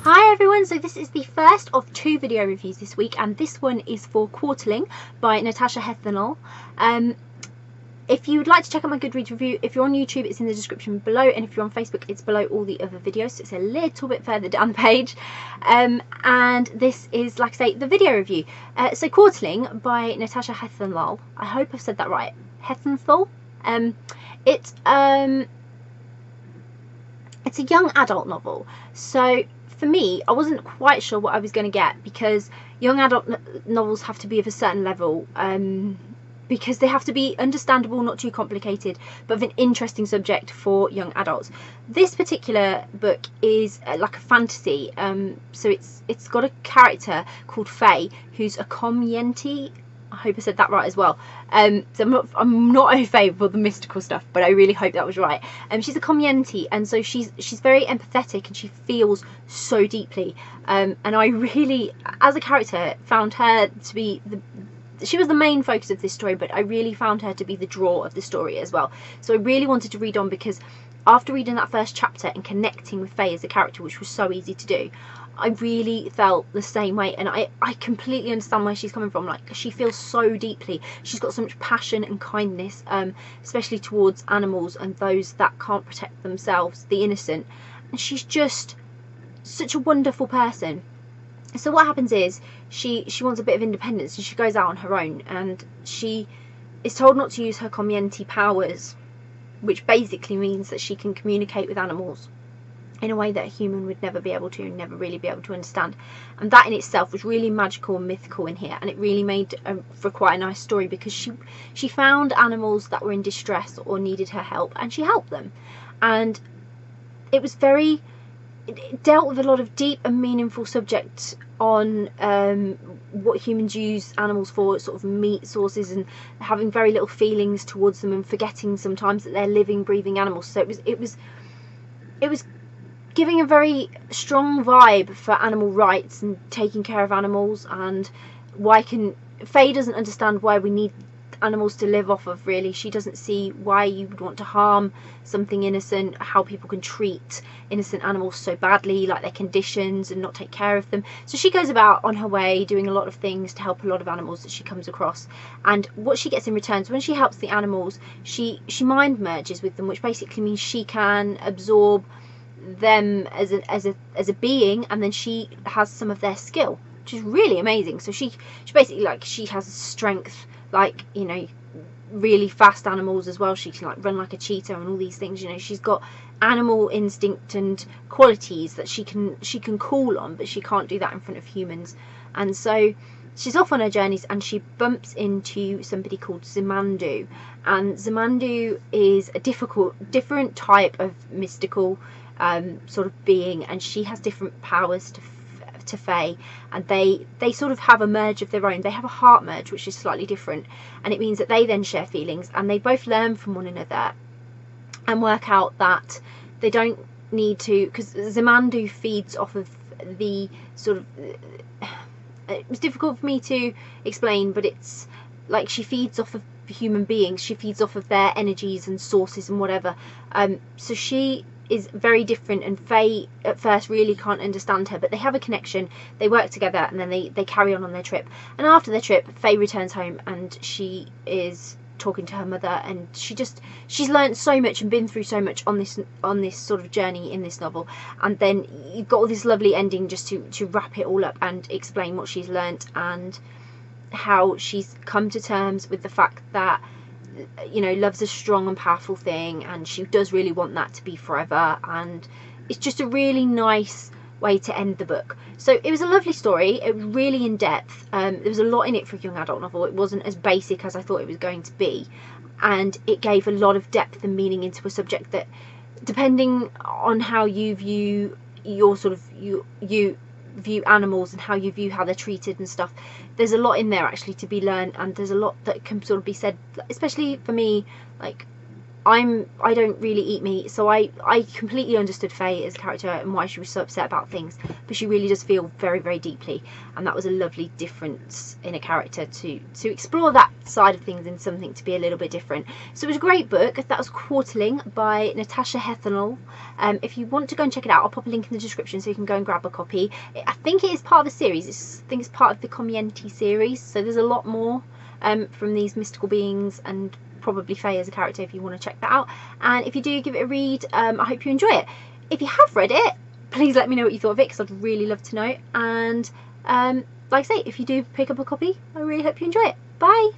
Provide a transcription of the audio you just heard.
Hi everyone, so this is the first of 2 video reviews this week, and this one is for Quarterling by Natasja Hellenthal. If you would like to check out my Goodreads review, if you're on YouTube, it's in the description below, and if you're on Facebook, it's below all the other videos, so it's a little bit further down the page. And this is, like I say, the video review. So Quarterling by Natasja Hellenthal. I hope I've said that right. Hellenthal. It's a young adult novel, so for me, I wasn't quite sure what I was going to get, because young adult novels have to be of a certain level, because they have to be understandable, not too complicated, but of an interesting subject for young adults. This particular book is like a fantasy, so it's got a character called Faye, who's a community. I hope I said that right as well. So I'm not au fait for the mystical stuff, but I really hope that was right. She's a community, and so she's very empathetic, and she feels so deeply. And I really, as a character, found her to be she was the main focus of this story, but I really found her to be the draw of the story as well. So I really wanted to read on, because after reading that first chapter and connecting with Faye as a character, which was so easy to do, I really felt the same way, and I completely understand where she's coming from. Like, she feels so deeply. She's got so much passion and kindness, especially towards animals and those that can't protect themselves, the innocent. And she's just such a wonderful person. So what happens is she wants a bit of independence, and she goes out on her own, and she is told not to use her community powers, which basically means that she can communicate with animals in a way that a human would never be able to, never really be able to understand. And that in itself was really magical and mythical in here, and it really made for quite a nice story, because she found animals that were in distress or needed her help, and she helped them. And it was it dealt with a lot of deep and meaningful subjects on what humans use animals for, sort of meat sources, and having very little feelings towards them, and forgetting sometimes that they're living, breathing animals. So it was giving a very strong vibe for animal rights and taking care of animals, and Faye doesn't understand why we need animals to live off of, really. She doesn't see why you would want to harm something innocent, how people can treat innocent animals so badly, like their conditions, and not take care of them. So she goes about on her way doing a lot of things to help a lot of animals that she comes across, and what she gets in return is, when she helps the animals, she mind merges with them, which basically means she can absorb them as a being, and then she has some of their skill, which is really amazing. So she basically, like, she has strength, like, you know, really fast animals as well. She can, like, run like a cheetah and all these things. You know, she's got animal instinct and qualities that she can call on, but she can't do that in front of humans. And so she's off on her journeys, and she bumps into somebody called Zimandu, and Zimandu is a different type of mystical sort of being, and she has different powers to Faye, and they sort of have a merge of their own. They have a heart merge, which is slightly different, and it means that they then share feelings, and they both learn from one another and work out that they don't need to, because Zimandu feeds off of the sort of it was difficult for me to explain, but it's like she feeds off of human beings. She feeds off of their energies and sources and whatever. So she is very different, and Faye at first really can't understand her, but they have a connection, they work together, and then they carry on their trip. And after their trip, Faye returns home, and she is talking to her mother, and she's learned so much and been through so much on this sort of journey in this novel. And then you've got all this lovely ending just to wrap it all up and explain what she's learnt, and how she's come to terms with the fact that, you know, love's a strong and powerful thing, and she does really want that to be forever. And it's just a really nice way to end the book. So it was a lovely story. It was really in depth. There was a lot in it for a young adult novel. It wasn't as basic as I thought it was going to be, and it gave a lot of depth and meaning into a subject that, depending on how you view your sort of you view animals and how you view how they're treated and stuff, there's a lot in there actually to be learned, and there's a lot that can sort of be said, especially for me, like, I don't really eat meat, so I completely understood Faye as a character and why she was so upset about things, but she really does feel very, very deeply, and that was a lovely difference in a character to explore that side of things in something to be a little bit different. So it was a great book. That was Quarterling by Natasja Hellenthal. If you want to go and check it out, I'll pop a link in the description so you can go and grab a copy. I think it is part of a series. I think it's part of the Community series, so there's a lot more from these mystical beings, and probably Faye as a character if you want to check that out. And if you do, give it a read. I hope you enjoy it. If you have read it, please let me know what you thought of it, because I'd really love to know. And like I say, if you do pick up a copy, I really hope you enjoy it. Bye.